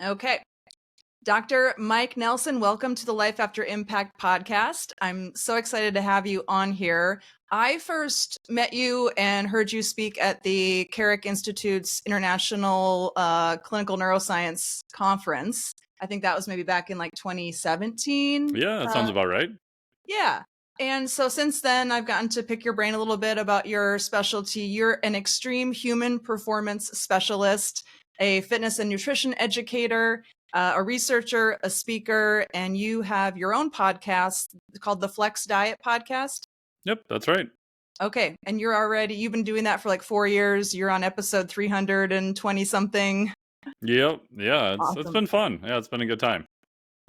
Okay. Dr. Mike Nelson, welcome to the Life After Impact podcast. I'm so excited to have you on here. I first met you and heard you speak at the Carrick Institute's International Clinical Neuroscience Conference. I think that was maybe back in like 2017. Yeah, that sounds about right. Yeah. And so since then, I've gotten to pick your brain a little bit about your specialty. You're an extreme human performance specialist, a fitness and nutrition educator, a researcher, a speaker, and you have your own podcast called the Flex Diet Podcast. Yep, that's right. Okay. And you've been doing that for like 4 years. You're on episode 320 something. Yep, yeah, it's Awesome. been fun. Yeah, it's been a good time.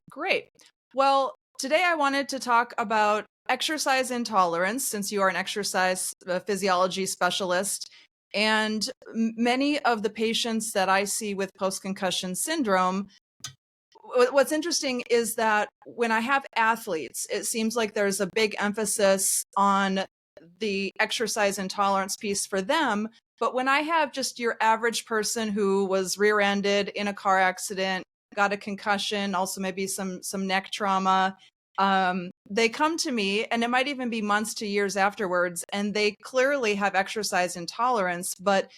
Great. Well, today I wanted to talk about exercise intolerance, since you are an exercise physiology specialist. And many of the patients that I see with post-concussion syndrome, what's interesting is that when I have athletes, it seems like there's a big emphasis on the exercise intolerance piece for them. But when I have just your average person who was rear-ended in a car accident, got a concussion, also maybe some neck trauma, they come to me, and it might even be months to years afterwards, and they clearly have exercise intolerance. But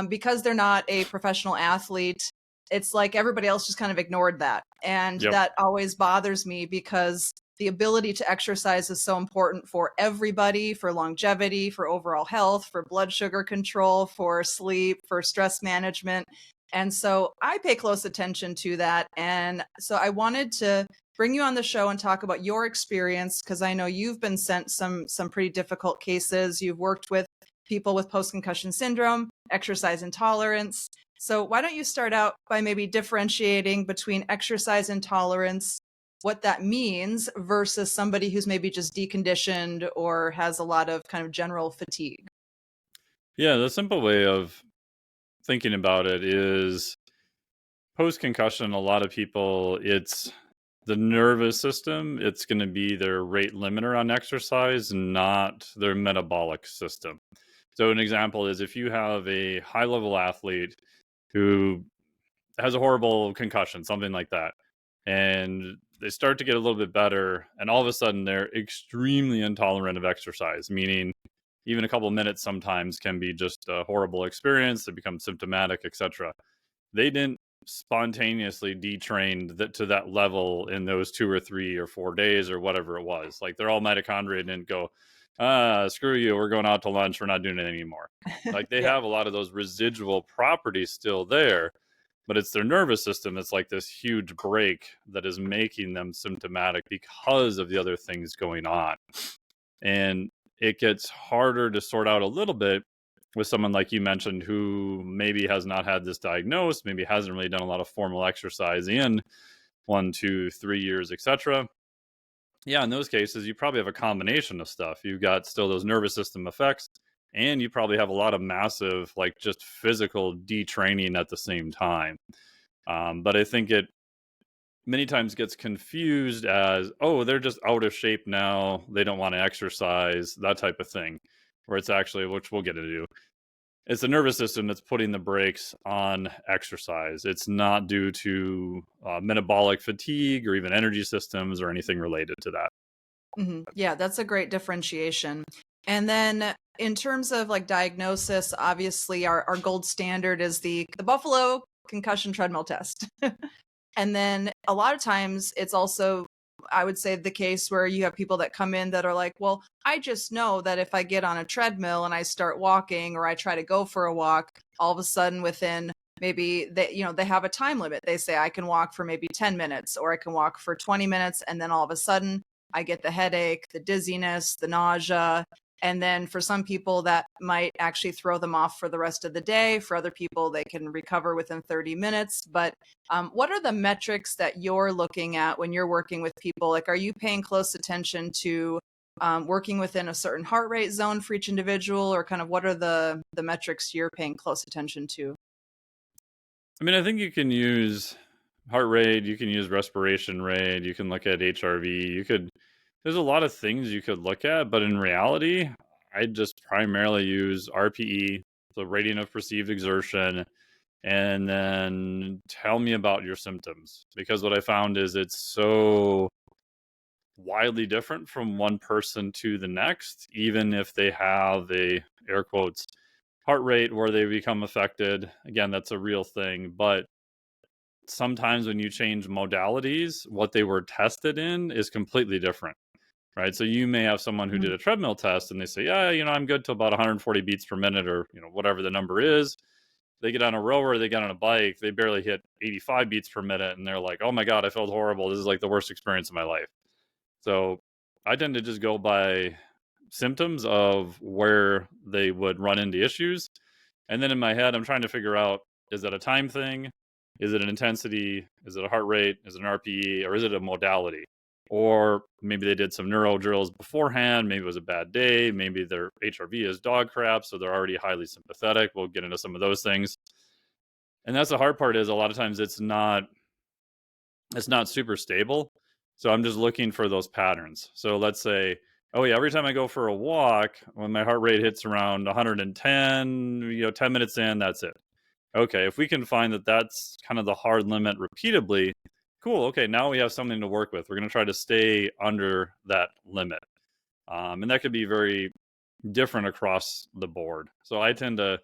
because they're not a professional athlete, it's like everybody else just kind of ignored that. And Yep. that always bothers me because the ability to exercise is so important for everybody, for longevity, for overall health, for blood sugar control, for sleep, for stress management. And so I pay close attention to that. And so I wanted to bring you on the show and talk about your experience, because I know you've been sent some pretty difficult cases. You've worked with people with post-concussion syndrome, exercise intolerance. So why don't you start out by maybe differentiating between exercise intolerance, what that means, versus somebody who's maybe just deconditioned or has a lot of kind of general fatigue? Yeah, the simple way of thinking about it is post-concussion, a lot of people, it's the nervous system, it's gonna be their rate limiter on exercise, not their metabolic system. So an example is if you have a high-level athlete who has a horrible concussion, something like that, and they start to get a little bit better, and all of a sudden they're extremely intolerant of exercise, meaning even a couple of minutes sometimes can be just a horrible experience. They become symptomatic, etc. They didn't spontaneously detrain that to that level in those 2 or 3 or 4 days or whatever it was. Like their all mitochondria didn't go, screw you, we're going out to lunch, we're not doing it anymore. Like they Yeah. have a lot of those residual properties still there, but it's their nervous system that's like this huge break that is making them symptomatic because of the other things going on. And it gets harder to sort out a little bit with someone like you mentioned who maybe has not had this diagnosed, maybe hasn't really done a lot of formal exercise in 1, 2, 3 years, etc. Yeah, in those cases, you probably have a combination of stuff. You've got still those nervous system effects, and you probably have a lot of massive, like just physical detraining at the same time. But I think it many times gets confused as, oh, they're just out of shape now. They don't want to exercise, that type of thing. Where it's actually, which we'll get into, it's the nervous system that's putting the brakes on exercise. It's not due to metabolic fatigue or even energy systems or anything related to that. Yeah, that's a great differentiation. And then in terms of like diagnosis, obviously our gold standard is the Buffalo concussion treadmill test. And then a lot of times it's also, I would say, the case where you have people that come in that are like, well, I just know that if I get on a treadmill and I start walking or I try to go for a walk, all of a sudden within maybe they have a time limit. They say I can walk for maybe 10 minutes or I can walk for 20 minutes. And then all of a sudden I get the headache, the dizziness, the nausea. And then for some people, that might actually throw them off for the rest of the day. For other people, they can recover within 30 minutes. But what are the metrics that you're looking at when you're working with people? Like, are you paying close attention to working within a certain heart rate zone for each individual, or kind of what are the metrics you're paying close attention to? I mean, I think you can use heart rate, you can use respiration rate, you can look at HRV, there's a lot of things you could look at, but in reality, I just primarily use RPE, the rating of perceived exertion, and then tell me about your symptoms. Because what I found is it's so widely different from one person to the next, even if they have a air quotes heart rate where they become affected. Again, that's a real thing, but sometimes when you change modalities, what they were tested in is completely different. Right. So you may have someone who Mhm. did a treadmill test and they say, yeah, I'm good to about 140 beats per minute, or, whatever the number is. They get on a rower, they get on a bike, they barely hit 85 beats per minute. And they're like, oh my God, I felt horrible. This is like the worst experience of my life. So I tend to just go by symptoms of where they would run into issues. And then in my head, I'm trying to figure out, is that a time thing? Is it an intensity? Is it a heart rate? Is it an RPE? Or is it a modality? Or maybe they did some neuro drills beforehand. Maybe it was a bad day. Maybe their HRV is dog crap, so they're already highly sympathetic. We'll get into some of those things. And that's the hard part, is a lot of times it's not super stable. So I'm just looking for those patterns. So let's say, oh yeah, every time I go for a walk, when my heart rate hits around 110, 10 minutes in, that's it. Okay, if we can find that that's kind of the hard limit repeatedly, cool. Okay, now we have something to work with. We're going to try to stay under that limit. And that could be very different across the board. So I tend to,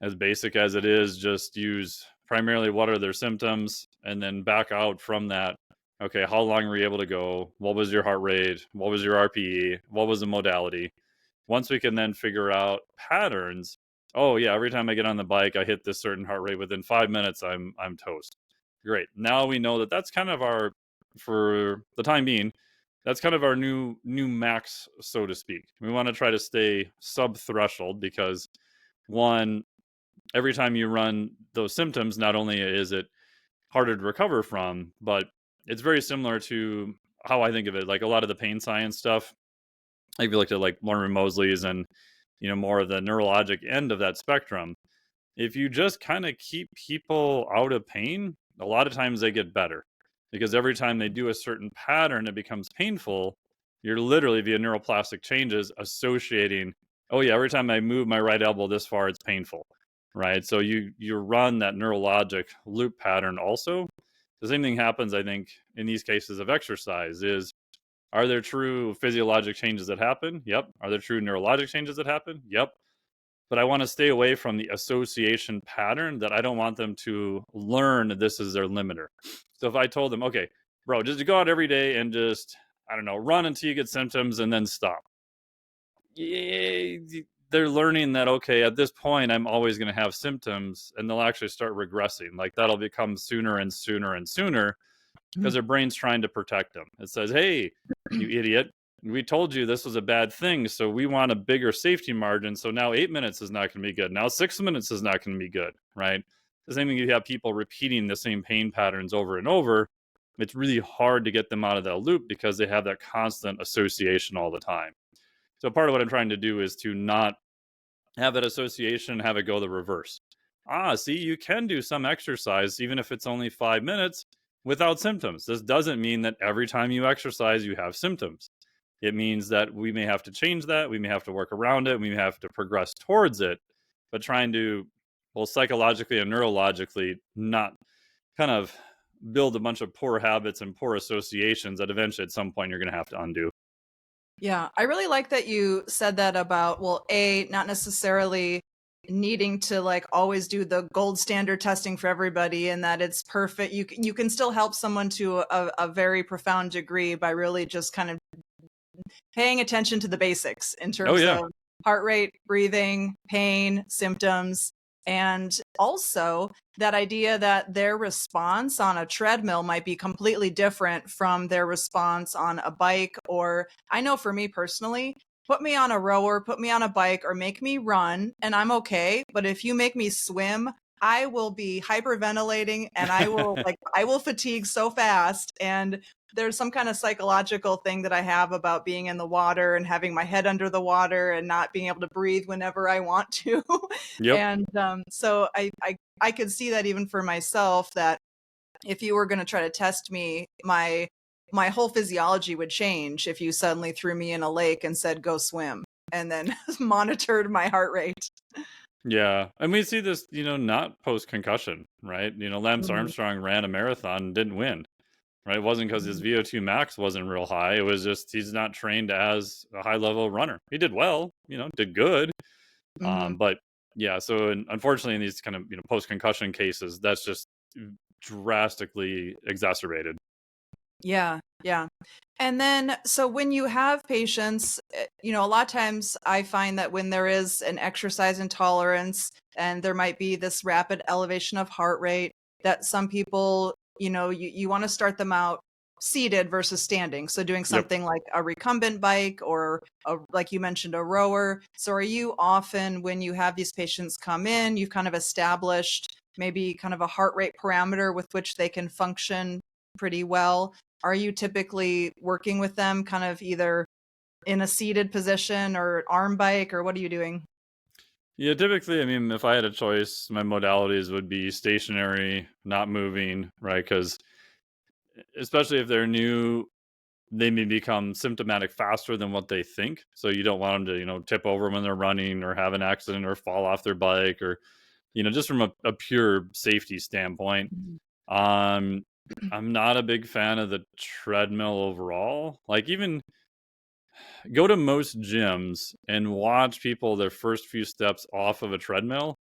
as basic as it is, just use primarily what are their symptoms, and then back out from that. Okay, how long were you able to go? What was your heart rate? What was your RPE? What was the modality? Once we can then figure out patterns, oh yeah, every time I get on the bike, I hit this certain heart rate. Within 5 minutes, I'm toast. Great. Now we know that that's kind of our, for the time being, that's kind of our new max, so to speak. We want to try to stay sub threshold because, one, every time you run those symptoms, not only is it harder to recover from, but it's very similar to how I think of it. Like a lot of the pain science stuff, like if you looked at like Lorimer Mosley's and more of the neurologic end of that spectrum, if you just kind of keep people out of pain, a lot of times they get better, because every time they do a certain pattern, it becomes painful. You're literally, via neuroplastic changes, associating, oh yeah, every time I move my right elbow this far, it's painful, right? So you run that neurologic loop pattern also. The same thing happens, I think, in these cases of exercise. Is, are there true physiologic changes that happen? Yep. Are there true neurologic changes that happen? Yep. But I want to stay away from the association pattern, that I don't want them to learn this is their limiter. So if I told them, okay, bro, just go out every day and just, I don't know, run until you get symptoms and then stop. Yeah, they're learning that, okay, at this point, I'm always going to have symptoms, and they'll actually start regressing. Like that'll become sooner and sooner and sooner, because their brain's trying to protect them. It says, hey, you idiot, we told you this was a bad thing, so we want a bigger safety margin. So now 8 minutes is not going to be good. Now 6 minutes is not going to be good, right? The same thing, you have people repeating the same pain patterns over and over. It's really hard to get them out of that loop because they have that constant association all the time. So part of what I'm trying to do is to not have that association, have it go the reverse. See, you can do some exercise, even if it's only 5 minutes, without symptoms. This doesn't mean that every time you exercise, you have symptoms. It means that we may have to change that. We may have to work around it. We may have to progress towards it, but trying to, well, psychologically and neurologically, not kind of build a bunch of poor habits and poor associations that eventually at some point you're going to have to undo. Yeah, I really like that you said that about, well, not necessarily needing to like always do the gold standard testing for everybody, and that it's perfect. You can still help someone to a very profound degree by really just kind of paying attention to the basics in Oh, terms yeah. of heart rate, breathing, pain, symptoms, and also that idea that their response on a treadmill might be completely different from their response on a bike. Or I know for me personally, put me on a rower, put me on a bike, or make me run, and I'm okay. But if you make me swim, I will be hyperventilating, and I will fatigue so fast. And there's some kind of psychological thing that I have about being in the water and having my head under the water and not being able to breathe whenever I want to. Yep. And so I could see that even for myself, that if you were going to try to test me, my whole physiology would change if you suddenly threw me in a lake and said, go swim, and then monitored my heart rate. Yeah, and we see this, not post concussion, right? Lance Mhm, Armstrong ran a marathon and didn't win, right? It wasn't because his mhm, VO2 max wasn't real high. It was just he's not trained as a high level runner. He did well, did good. mhm. But yeah, so unfortunately, in these kind of post concussion cases, that's just drastically exacerbated. Yeah, yeah. And then, so when you have patients, a lot of times I find that when there is an exercise intolerance and there might be this rapid elevation of heart rate, that some people, you want to start them out seated versus standing. So doing Yep. something like a recumbent bike or like you mentioned, a rower. So are you often, when you have these patients come in, you've kind of established maybe kind of a heart rate parameter with which they can function pretty well? Are you typically working with them kind of either in a seated position or arm bike, or what are you doing? Yeah, typically, I mean, if I had a choice, my modalities would be stationary, not moving, right? Because especially if they're new, they may become symptomatic faster than what they think. So you don't want them to, tip over when they're running or have an accident or fall off their bike or, just from a pure safety standpoint. Mhm. Um, I'm not a big fan of the treadmill overall. Like, even go to most gyms and watch people their first few steps off of a treadmill.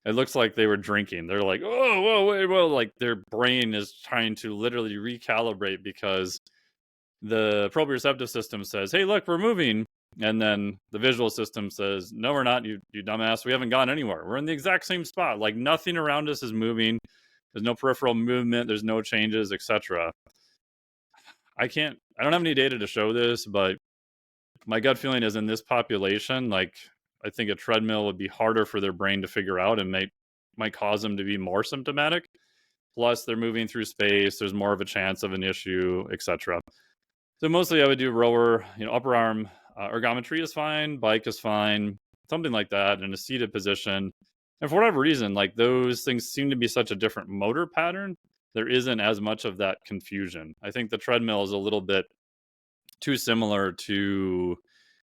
It looks like they were drinking. They're like, oh, whoa, wait, whoa. Like their brain is trying to literally recalibrate because the proprioceptive system says, hey, look, we're moving. And then the visual system says, no, we're not, you dumbass. We haven't gone anywhere. We're in the exact same spot. Like nothing around us is moving. There's no peripheral movement. There's no changes, etc. I don't have any data to show this, but my gut feeling is in this population, like I think a treadmill would be harder for their brain to figure out and might cause them to be more symptomatic. Plus, they're moving through space. There's more of a chance of an issue, etc. So mostly, I would do rower, upper arm ergometry is fine, bike is fine, something like that in a seated position. And for whatever reason, like those things seem to be such a different motor pattern, there isn't as much of that confusion. I think the treadmill is a little bit too similar to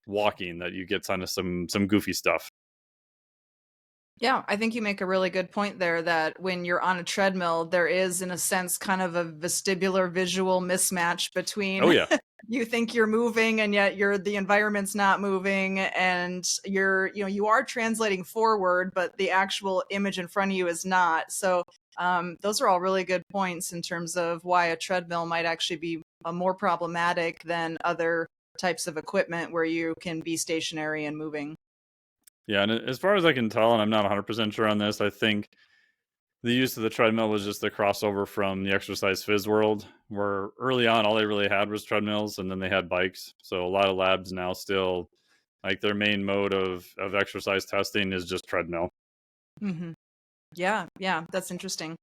walking that you get onto some goofy stuff. Yeah, I think you make a really good point there that when you're on a treadmill, there is, in a sense, kind of a vestibular visual mismatch Oh between yeah, you think you're moving and yet the environment's not moving, and you are translating forward, but the actual image in front of you is not. So those are all really good points in terms of why a treadmill might actually be more problematic than other types of equipment where you can be stationary and moving. yeah. And as far as I can tell, and I'm not 100% sure on this, I think the use of the treadmill was just the crossover from the exercise phys world, where early on all they really had was treadmills, and then they had bikes. So a lot of labs now still like their main mode of exercise testing is just treadmill. Hmm. Yeah, yeah, that's interesting.